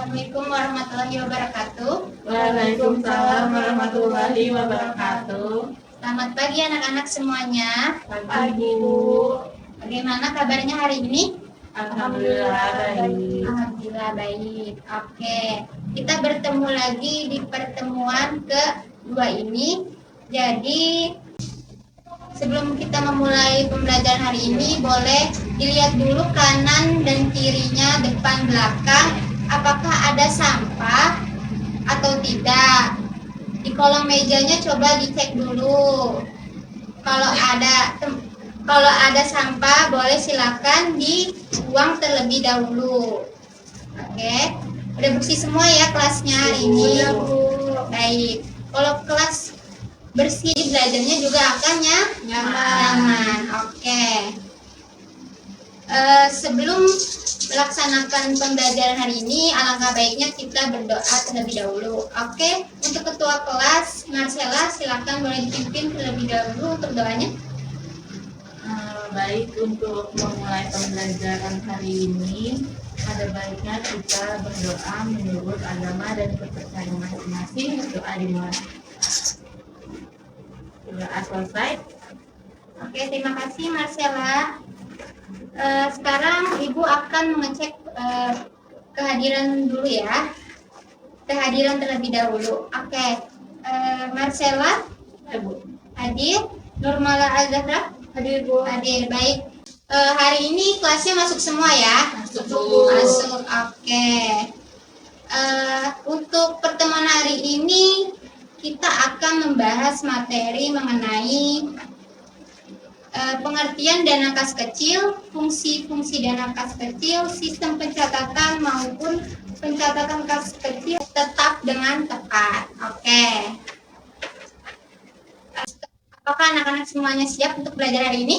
Assalamualaikum warahmatullahi wabarakatuh. Waalaikumsalam warahmatullahi wabarakatuh. Selamat pagi anak-anak semuanya. Pagi Bu. Bagaimana kabarnya hari ini? Alhamdulillah baik. Alhamdulillah baik. Oke, kita bertemu lagi di pertemuan kedua ini. Jadi sebelum kita memulai pembelajaran hari ini, boleh dilihat dulu kanan dan kirinya, depan belakang, apakah ada sampah atau tidak. Di kolong mejanya coba dicek dulu. Kalau ada sampah, boleh silakan dibuang terlebih dahulu. Oke, udah bersih semua ya kelasnya hari ini. Baik. Kalau kelas bersih, belajarnya juga akan nyaman. Oke. Sebelum melaksanakan pembelajaran hari ini, alangkah baiknya kita berdoa terlebih dahulu. Oke, untuk ketua kelas Marcella, silakan boleh dipimpin terlebih dahulu untuk doanya. Baik, untuk memulai pembelajaran hari ini, ada baiknya kita berdoa menurut agama dan kepercayaan masing-masing. Doa dimulai. Doa selesai. Oke, terima kasih Marcella. Sekarang Ibu akan mengecek kehadiran dulu ya. Kehadiran terlebih dahulu. Oke, Marcella hadir. Nurmala Al-Zahra hadir Bu. Hadir, baik. Hari ini kelasnya masuk semua ya? Masuk. Oke. Untuk pertemuan hari ini kita akan membahas materi mengenai pengertian dana kas kecil, fungsi-fungsi dana kas kecil, sistem pencatatan maupun pencatatan kas kecil tetap dengan tepat. Oke. Apakah anak-anak semuanya siap untuk belajar hari ini?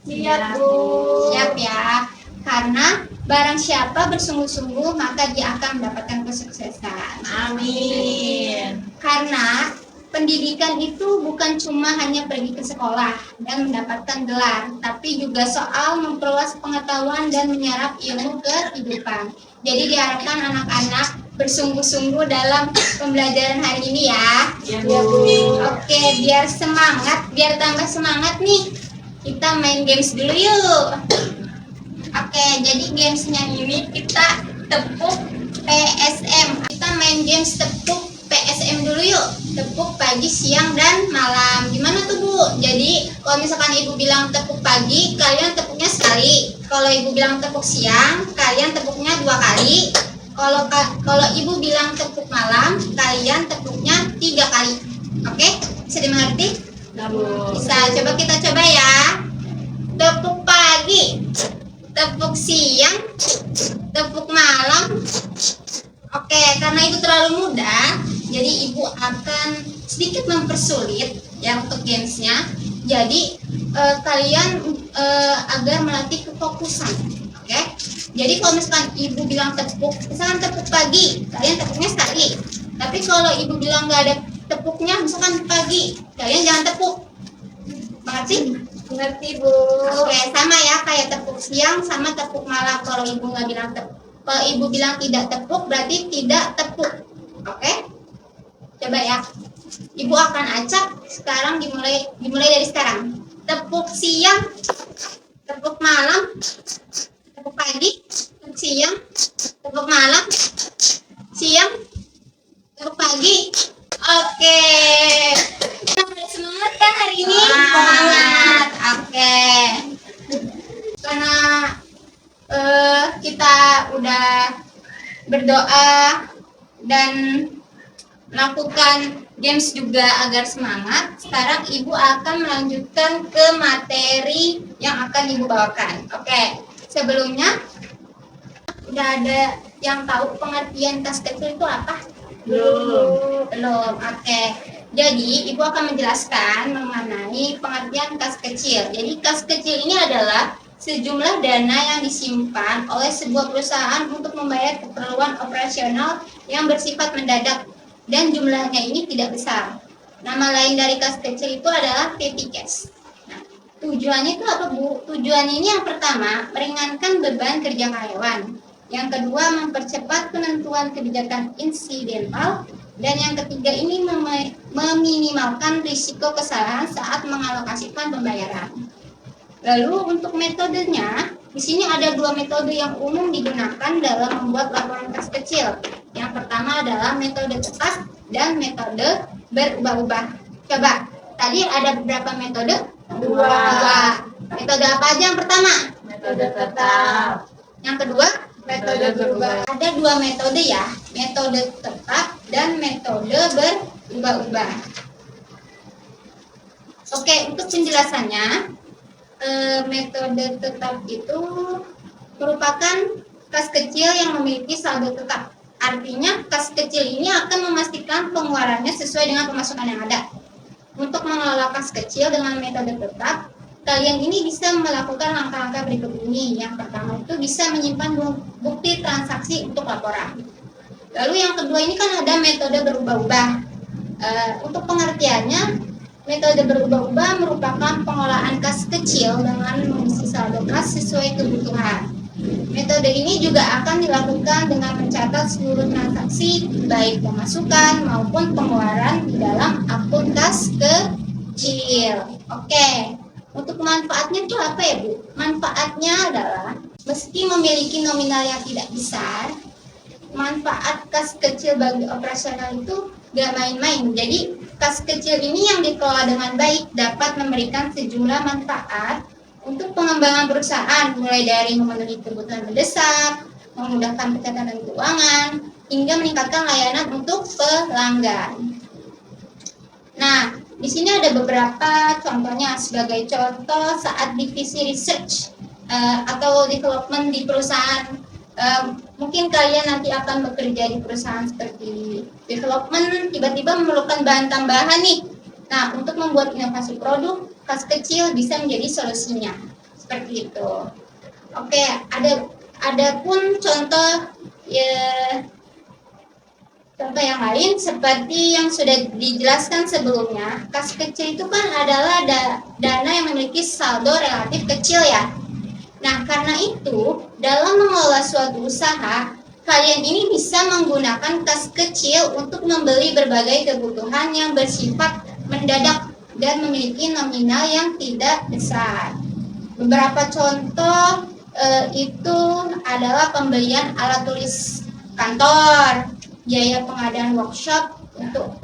Siap, Bu. Siap ya. Karena barang siapa bersungguh-sungguh maka dia akan mendapatkan kesuksesan. Amin. Karena pendidikan itu bukan cuma hanya pergi ke sekolah dan mendapatkan gelar, tapi juga soal memperluas pengetahuan dan menyerap ilmu kehidupan. Jadi diharapkan anak-anak bersungguh-sungguh dalam pembelajaran hari ini ya. Ya, Bu. Oke, biar semangat, biar tambah semangat nih, kita main games dulu yuk. Oke, jadi gamesnya ini kita tepuk PSM. Kita main games tepuk PSM dulu yuk. Tepuk pagi, siang, dan malam. Gimana tuh Bu? Jadi kalau misalkan Ibu bilang tepuk pagi, kalian tepuknya sekali. Kalau Ibu bilang tepuk siang, kalian tepuknya 2 kali. Kalau Ibu bilang tepuk malam, kalian tepuknya 3 kali. Oke? Bisa dimengerti? Ya, Bu. Bisa. Coba kita coba ya. Tepuk pagi, tepuk siang, tepuk malam. Oke, karena itu terlalu mudah, jadi Ibu akan sedikit mempersulit ya untuk gamesnya. Jadi kalian agar melatih kefokusan. Oke, jadi kalau misalkan Ibu bilang tepuk, misalkan tepuk pagi, kalian tepuknya sekali. Tapi kalau Ibu bilang nggak ada tepuknya, misalkan pagi, kalian jangan tepuk. Mengerti? Mengerti Bu. Oke, sama ya kayak tepuk siang sama tepuk malam. Kalau Ibu nggak bilang tepuk, kalau Ibu bilang tidak tepuk, berarti tidak tepuk. Oke? Coba ya. Ibu akan acak sekarang, dimulai dari sekarang. Tepuk siang, tepuk malam, tepuk pagi, tepuk siang, tepuk malam, siang, tepuk pagi. Oke. Semangat kan hari ini? Semangat. Oke. Karena kita udah berdoa dan melakukan games juga agar semangat. Sekarang Ibu akan melanjutkan ke materi yang akan Ibu bawakan. Oke, sebelumnya udah ada yang tahu pengertian kas kecil itu apa? Belum. Oke. Jadi Ibu akan menjelaskan mengenai pengertian kas kecil. Jadi kas kecil ini adalah sejumlah dana yang disimpan oleh sebuah perusahaan untuk membayar keperluan operasional yang bersifat mendadak dan jumlahnya ini tidak besar. Nama lain dari kas kecil itu adalah petty cash. Nah, tujuannya itu apa Bu? Tujuannya ini yang pertama, meringankan beban kerja karyawan. Yang kedua, mempercepat penentuan kebijakan insidental. Dan yang ketiga ini meminimalkan risiko kesalahan saat mengalokasikan pembayaran. Lalu untuk metodenya, di sini ada 2 metode yang umum digunakan dalam membuat laporan kas kecil. Yang pertama adalah metode tetap dan metode berubah-ubah. Coba, tadi ada beberapa metode? 2. Metode apa aja yang pertama? Metode tetap. Yang kedua? Metode berubah. Ada 2 metode ya, metode tetap dan metode berubah-ubah. Oke, untuk penjelasannya, metode tetap itu merupakan kas kecil yang memiliki saldo tetap. Artinya, kas kecil ini akan memastikan pengeluarannya sesuai dengan pemasukan yang ada. Untuk mengelola kas kecil dengan metode tetap, kalian ini bisa melakukan langkah-langkah berikut ini. Yang pertama itu bisa menyimpan bukti transaksi untuk laporan. Lalu yang kedua ini kan ada metode berubah-ubah. Untuk pengertiannya, metode berubah-ubah merupakan pengelolaan kas kecil dengan mengisi saldo kas sesuai kebutuhan. Metode ini juga akan dilakukan dengan mencatat seluruh transaksi, baik pemasukan maupun pengeluaran di dalam akun kas kecil. Oke. Untuk manfaatnya itu apa ya, Bu? Manfaatnya adalah meski memiliki nominal yang tidak besar, manfaat kas kecil bagi operasional itu gak main-main. Jadi kas kecil ini yang dikelola dengan baik dapat memberikan sejumlah manfaat untuk pengembangan perusahaan, mulai dari memenuhi kebutuhan mendesak, memudahkan pencatatan keuangan, hingga meningkatkan layanan untuk pelanggan. Nah, di sini ada beberapa contohnya. Sebagai contoh, saat divisi research atau development di perusahaan, mungkin kalian nanti akan bekerja di perusahaan seperti development, tiba-tiba memerlukan bahan tambahan nih. Nah, untuk membuat inovasi produk, kas kecil bisa menjadi solusinya. Seperti itu. Oke, ada pun contoh contoh yang lain seperti yang sudah dijelaskan sebelumnya. Kas kecil itu kan adalah dana yang memiliki saldo relatif kecil ya. Nah, karena itu dalam mengelola suatu usaha, kalian ini bisa menggunakan kas kecil untuk membeli berbagai kebutuhan yang bersifat mendadak dan memiliki nominal yang tidak besar. Beberapa contoh itu adalah pembelian alat tulis kantor, biaya pengadaan workshop untuk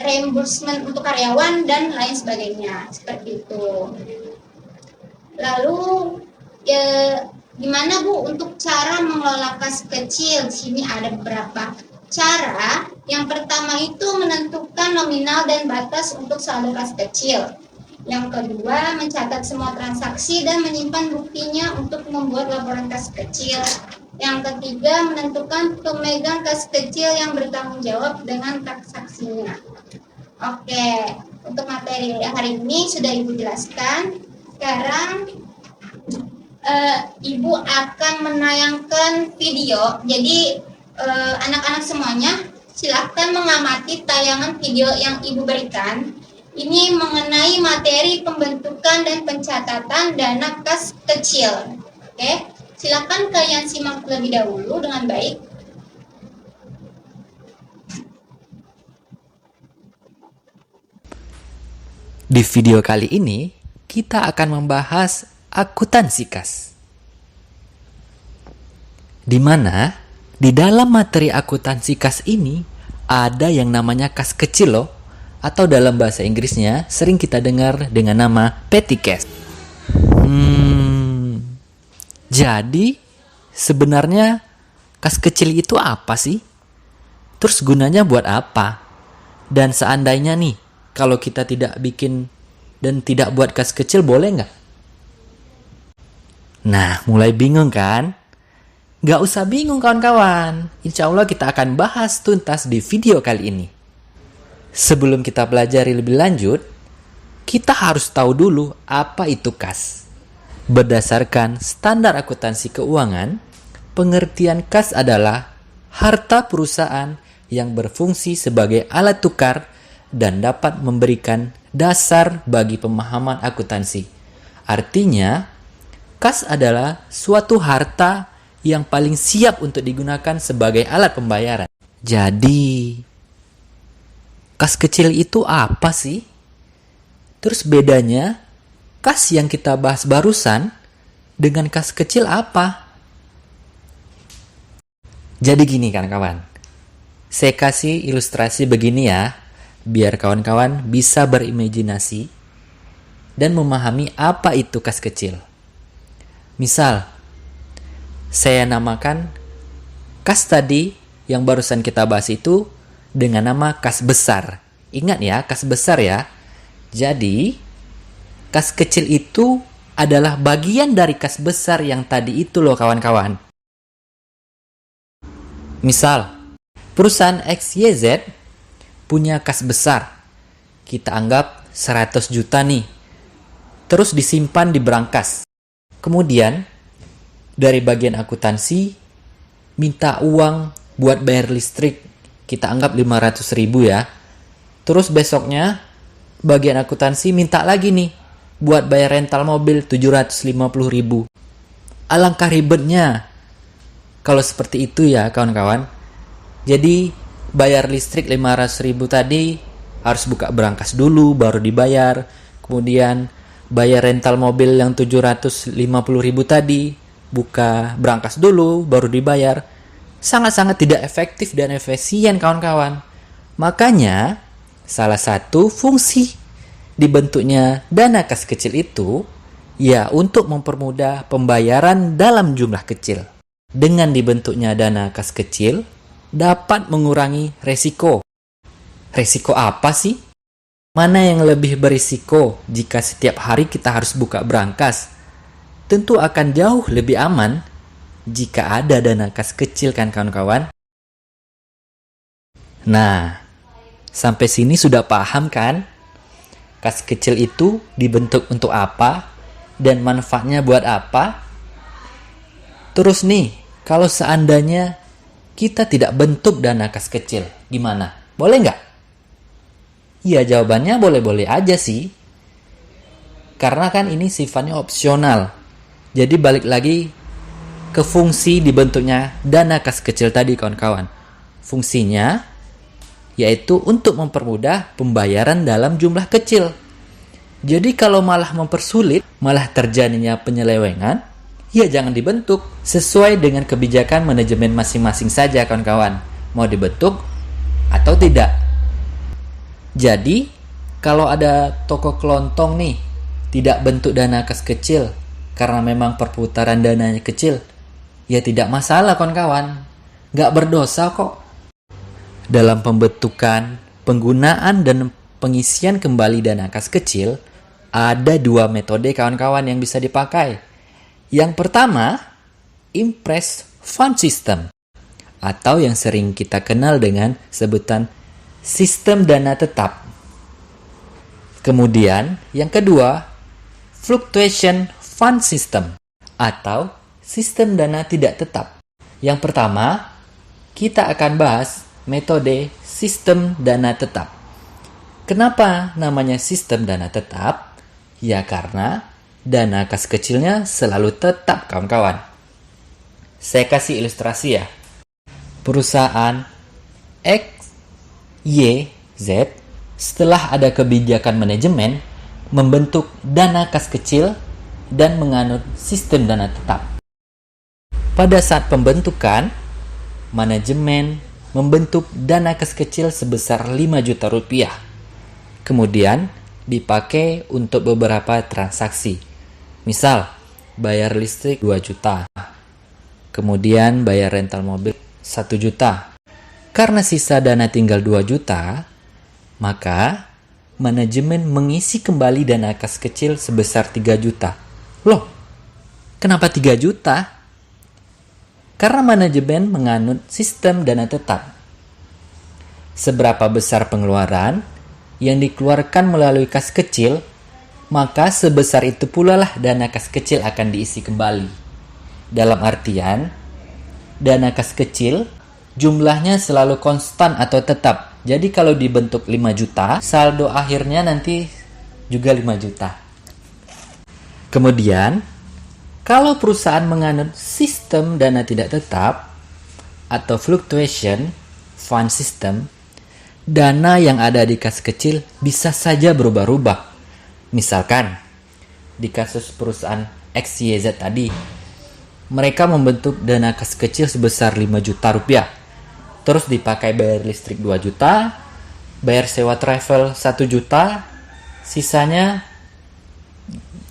reimbursement untuk karyawan dan lain sebagainya, seperti itu. Lalu gimana Bu untuk cara mengelola kas kecil? Di sini ada beberapa cara. Yang pertama itu menentukan nominal dan batas untuk saldo kas kecil. Yang kedua, mencatat semua transaksi dan menyimpan buktinya untuk membuat laporan kas kecil. Yang ketiga, menentukan pemegang kas kecil yang bertanggung jawab dengan transaksinya. Oke, untuk materi hari ini sudah Ibu jelaskan. Sekarang Ibu akan menayangkan video. Jadi anak-anak semuanya silahkan mengamati tayangan video yang Ibu berikan. Ini mengenai materi pembentukan dan pencatatan dana kas kecil. Oke, silakan kalian simak terlebih dahulu dengan baik. Di video kali ini, kita akan membahas akuntansi kas. Di mana di dalam materi akuntansi kas ini ada yang namanya kas kecil loh, atau dalam bahasa Inggrisnya sering kita dengar dengan nama petty cash. Jadi sebenarnya kas kecil itu apa sih? Terus gunanya buat apa? Dan seandainya nih, kalau kita tidak bikin dan tidak buat kas kecil, boleh nggak? Nah, mulai bingung kan? Nggak usah bingung kawan-kawan. Insya Allah kita akan bahas tuntas di video kali ini. Sebelum kita pelajari lebih lanjut, kita harus tahu dulu apa itu kas. Berdasarkan standar akuntansi keuangan, pengertian kas adalah harta perusahaan yang berfungsi sebagai alat tukar dan dapat memberikan dasar bagi pemahaman akuntansi. Artinya, kas adalah suatu harta yang paling siap untuk digunakan sebagai alat pembayaran. Jadi, kas kecil itu apa sih? Terus bedanya kas yang kita bahas barusan dengan kas kecil apa? Jadi gini kawan-kawan, saya kasih ilustrasi begini ya, biar kawan-kawan bisa berimajinasi dan memahami apa itu kas kecil. Misal, saya namakan kas tadi yang barusan kita bahas itu dengan nama kas besar. Ingat ya, kas besar ya. Jadi, kas kecil itu adalah bagian dari kas besar yang tadi itu loh kawan-kawan. Misal, perusahaan XYZ punya kas besar. Kita anggap 100 juta nih. Terus disimpan di brankas. Kemudian, dari bagian akuntansi, minta uang buat bayar listrik. Kita anggap 500.000 ya. Terus besoknya, bagian akuntansi minta lagi nih buat bayar rental mobil 750.000. Alangkah ribetnya kalau seperti itu ya kawan-kawan. Jadi bayar listrik 500.000 tadi harus buka brankas dulu baru dibayar. Kemudian bayar rental mobil yang 750.000 tadi buka brankas dulu baru dibayar. Sangat-sangat tidak efektif dan efisien kawan-kawan. Makanya salah satu fungsi dibentuknya dana kas kecil itu ya untuk mempermudah pembayaran dalam jumlah kecil. Dengan dibentuknya dana kas kecil dapat mengurangi resiko. Resiko apa sih? Mana yang lebih berisiko jika setiap hari kita harus buka brankas? Tentu akan jauh lebih aman jika ada dana kas kecil kan kawan-kawan? Nah, sampai sini sudah paham kan? Kas kecil itu dibentuk untuk apa dan manfaatnya buat apa? Terus nih, kalau seandainya kita tidak bentuk dana kas kecil, gimana? Boleh nggak? Ya, jawabannya boleh-boleh aja sih. Karena kan ini sifatnya opsional. Jadi balik lagi ke fungsi dibentuknya dana kas kecil tadi kawan-kawan. Fungsinya yaitu untuk mempermudah pembayaran dalam jumlah kecil. Jadi kalau malah mempersulit, malah terjadinya penyelewengan, ya jangan dibentuk. Sesuai dengan kebijakan manajemen masing-masing saja kawan-kawan. Mau dibentuk atau tidak. Jadi, kalau ada toko kelontong nih, tidak bentuk dana kas kecil, karena memang perputaran dananya kecil, ya tidak masalah kawan-kawan. Nggak berdosa kok. Dalam pembentukan, penggunaan, dan pengisian kembali dana kas kecil, ada dua metode kawan-kawan yang bisa dipakai. Yang pertama, Impress Fund System, atau yang sering kita kenal dengan sebutan sistem dana tetap. Kemudian, yang kedua, Fluctuation Fund System, atau sistem dana tidak tetap. Yang pertama, kita akan bahas metode sistem dana tetap. Kenapa namanya sistem dana tetap? Ya karena dana kas kecilnya selalu tetap kawan-kawan. Saya kasih ilustrasi ya. Perusahaan X, Y, Z setelah ada kebijakan manajemen membentuk dana kas kecil dan menganut sistem dana tetap. Pada saat pembentukan, manajemen membentuk dana kas kecil sebesar 5 juta rupiah. Kemudian dipakai untuk beberapa transaksi. Misal, bayar listrik 2 juta. Kemudian bayar rental mobil 1 juta. Karena sisa dana tinggal 2 juta, maka manajemen mengisi kembali dana kas kecil sebesar 3 juta. Loh, kenapa 3 juta? Karena manajemen menganut sistem dana tetap. Seberapa besar pengeluaran yang dikeluarkan melalui kas kecil, maka sebesar itu pula lah dana kas kecil akan diisi kembali. Dalam artian, dana kas kecil jumlahnya selalu konstan atau tetap. Jadi kalau dibentuk 5 juta, saldo akhirnya nanti juga 5 juta. Kemudian, Kalau perusahaan menganut sistem dana tidak tetap atau fluctuation fund system, dana yang ada di kas kecil bisa saja berubah-ubah. Misalkan, di kasus perusahaan XYZ tadi, mereka membentuk dana kas kecil sebesar 5 juta rupiah. Terus dipakai bayar listrik 2 juta, bayar sewa travel 1 juta, sisanya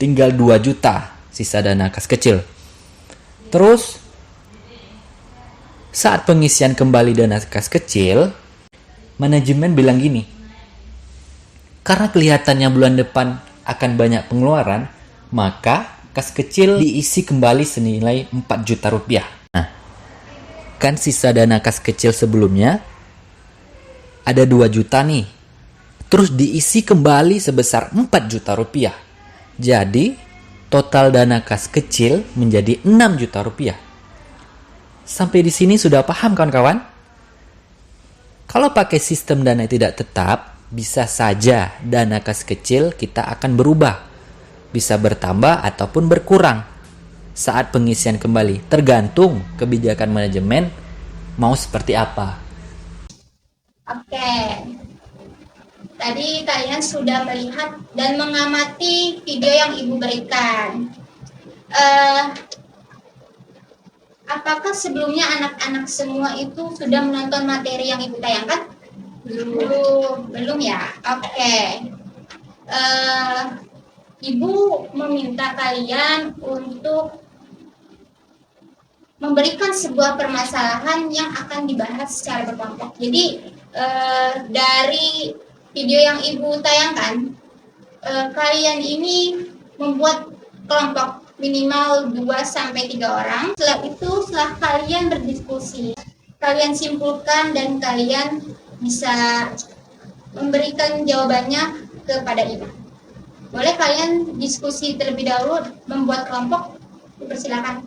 tinggal 2 juta, sisa dana kas kecil. Terus, saat pengisian kembali dana kas kecil, manajemen bilang gini, karena kelihatannya bulan depan akan banyak pengeluaran, maka kas kecil diisi kembali senilai 4 juta rupiah. Nah, kan sisa dana kas kecil sebelumnya ada 2 juta nih. Terus diisi kembali sebesar 4 juta rupiah. Jadi, total dana kas kecil menjadi 6 juta rupiah. Sampai di sini sudah paham kawan-kawan? Kalau pakai sistem dana tidak tetap, bisa saja dana kas kecil kita akan berubah. Bisa bertambah ataupun berkurang saat pengisian kembali, tergantung kebijakan manajemen mau seperti apa. Oke, tadi kalian sudah melihat dan mengamati video yang ibu berikan. Apakah sebelumnya anak-anak semua itu sudah menonton materi yang ibu tayangkan? Belum ya. Oke. Ibu meminta kalian untuk memberikan sebuah permasalahan yang akan dibahas secara berkelompok. Jadi dari video yang ibu tayangkan, kalian ini membuat kelompok minimal 2-3 orang. Setelah kalian berdiskusi, kalian simpulkan dan kalian bisa memberikan jawabannya kepada ibu. Boleh kalian diskusi terlebih dahulu, membuat kelompok, dipersilakan.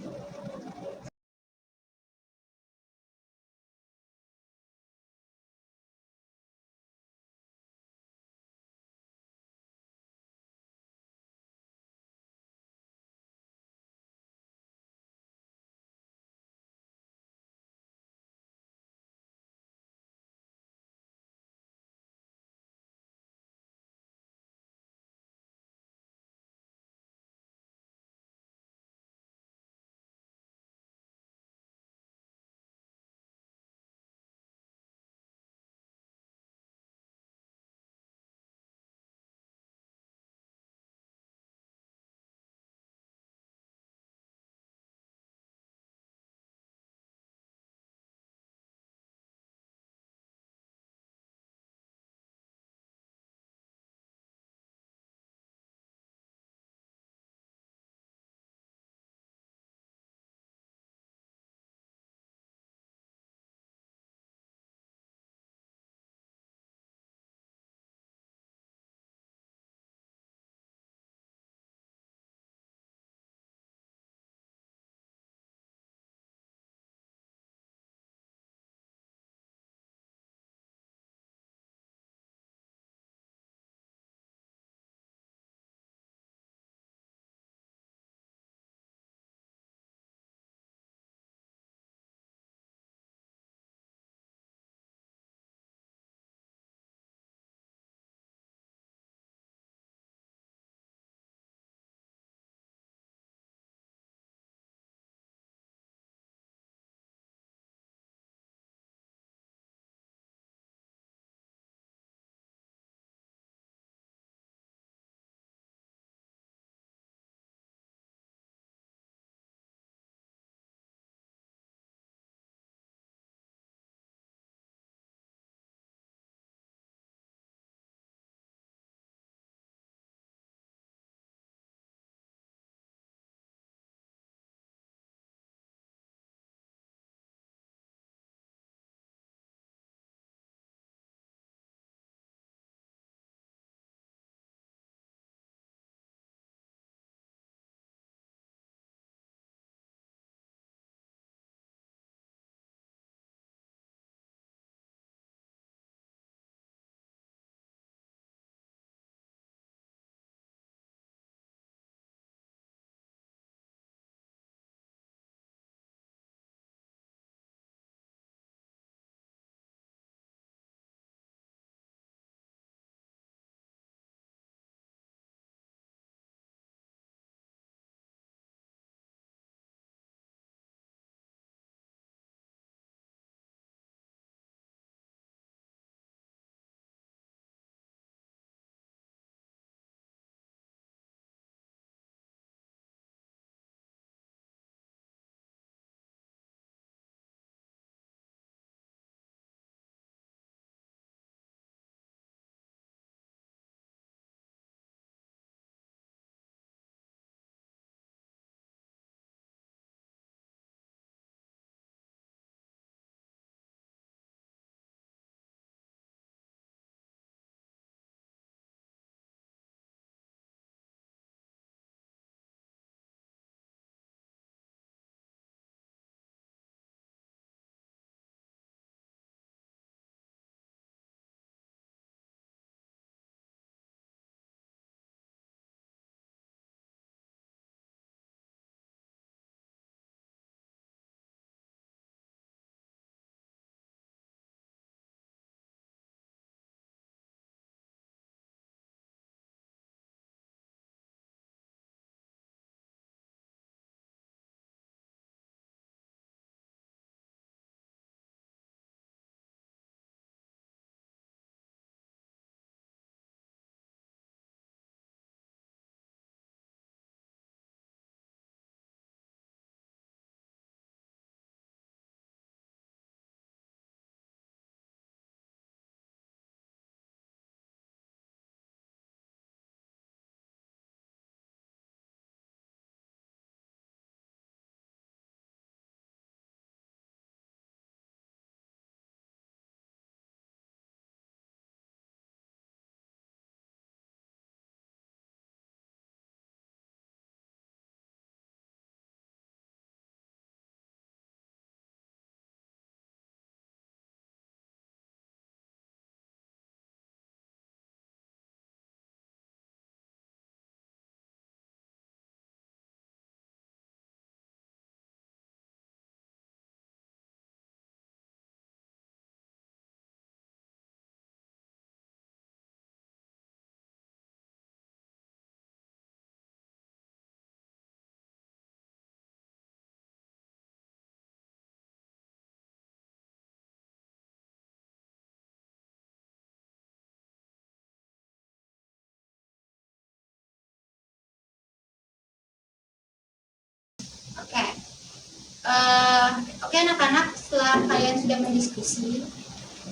Oke anak-anak, setelah kalian sudah mendiskusi,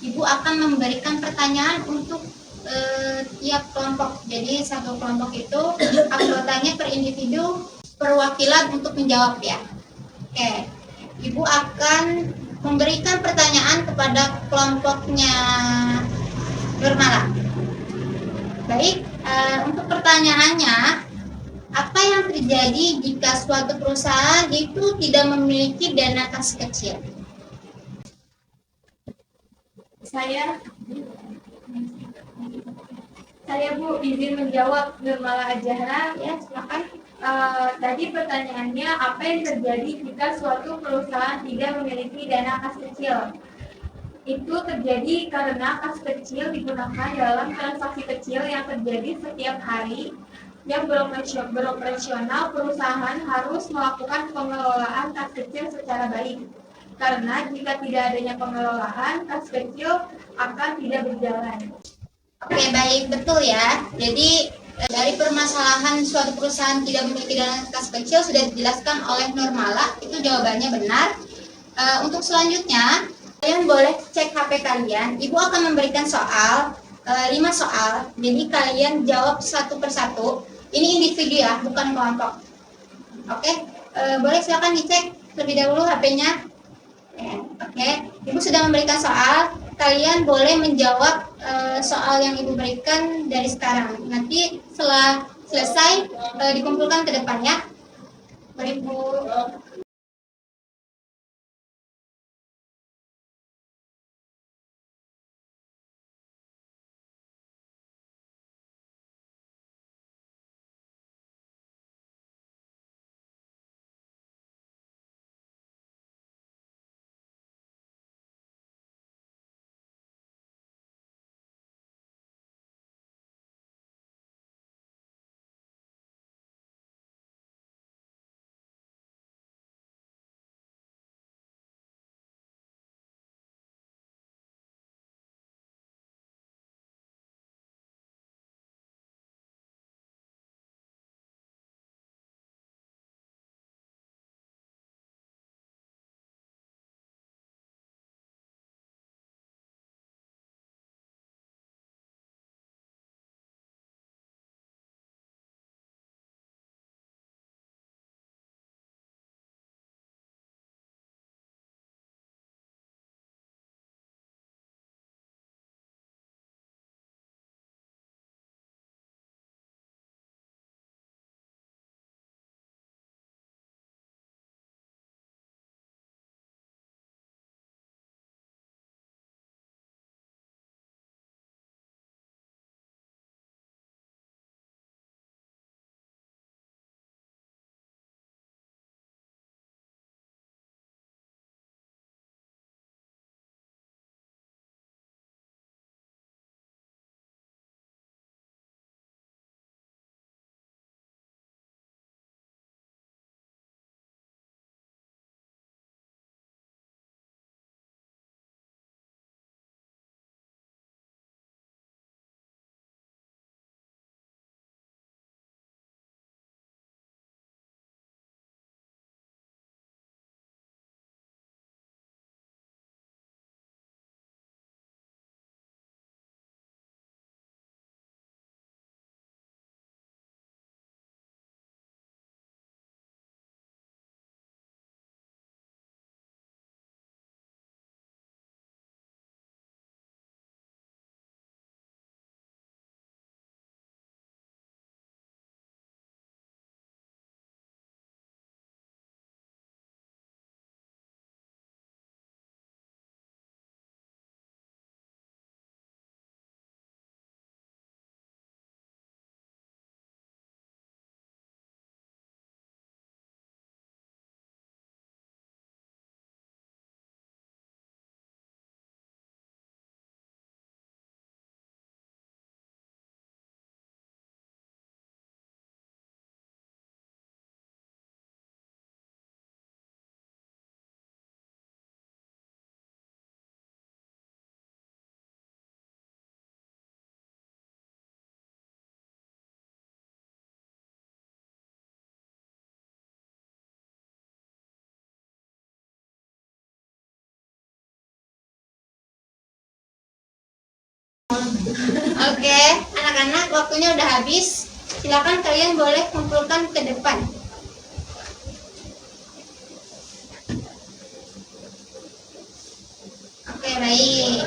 Ibu akan memberikan pertanyaan untuk tiap kelompok. Jadi satu kelompok itu anggotanya per individu perwakilan untuk menjawab ya. Oke, Ibu akan memberikan pertanyaan kepada kelompoknya Nurmala. Baik, untuk pertanyaannya, apa yang terjadi jika suatu perusahaan itu tidak memiliki dana kas kecil? Saya Bu izin menjawab, Nurmala Ajahra. Ya, silakan. Tadi pertanyaannya, apa yang terjadi jika suatu perusahaan tidak memiliki dana kas kecil? Itu terjadi karena kas kecil digunakan dalam transaksi kecil yang terjadi setiap hari. Yang beroperasional, perusahaan harus melakukan pengelolaan kas kecil secara baik. Karena jika tidak adanya pengelolaan, kas kecil akan tidak berjalan. Oke, baik, betul ya. Jadi dari permasalahan suatu perusahaan tidak memiliki dana kas kecil sudah dijelaskan oleh Nurmala, itu jawabannya benar. Untuk selanjutnya, kalian boleh cek HP kalian. Ibu akan memberikan soal, 5 soal. Jadi kalian jawab satu persatu. Ini individu ya, bukan kelompok. Oke, boleh silakan dicek terlebih dahulu HP-nya. Oke, Ibu sudah memberikan soal. Kalian boleh menjawab soal yang Ibu berikan dari sekarang. Nanti setelah selesai dikumpulkan ke depan ya. Boleh Bu. Oke, anak-anak, waktunya udah habis. Silakan kalian boleh kumpulkan ke depan. Oke, baik.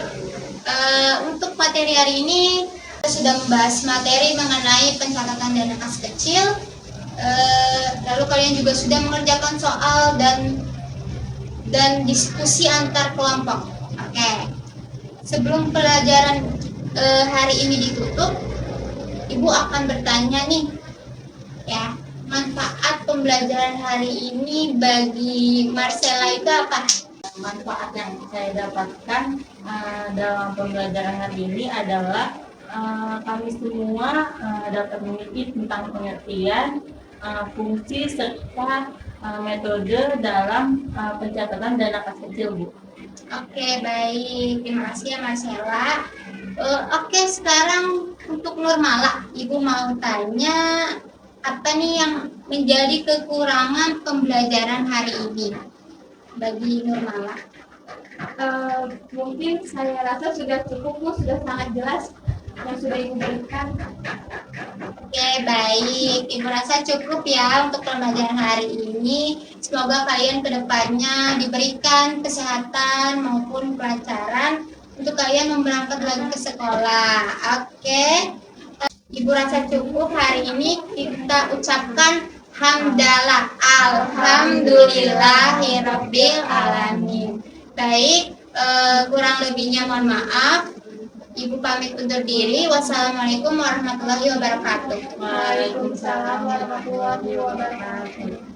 Untuk materi hari ini kita sudah membahas materi mengenai pencatatan dana kas kecil. Lalu kalian juga sudah mengerjakan soal dan diskusi antar kelompok. Oke. Sebelum pelajaran hari ini ditutup, Ibu akan bertanya nih, ya, manfaat pembelajaran hari ini bagi Marcella itu apa? Manfaat yang saya dapatkan dalam pembelajaran hari ini adalah kami semua dapat memiliki tentang pengertian, fungsi serta metode dalam pencatatan dana kas kecil, Bu. Oke, baik. Terima kasih ya Marcella. Oke, sekarang untuk Nurmala, Ibu mau tanya apa nih yang menjadi kekurangan pembelajaran hari ini bagi Nurmala? Mungkin saya rasa sudah cukup, Bu, sudah sangat jelas yang sudah Ibu berikan. Oke, baik. Ibu rasa cukup ya untuk pembelajaran hari ini. Semoga kalian kedepannya diberikan kesehatan maupun kelancaran untuk kalian berangkat lagi ke sekolah. Oke. Ibu rasa cukup hari ini kita ucapkan hamdalah. Alhamdulillahirabbil alamin. Baik, kurang lebihnya mohon maaf. Ibu pamit undur diri. Wassalamualaikum warahmatullahi wabarakatuh. Waalaikumsalam warahmatullahi wabarakatuh.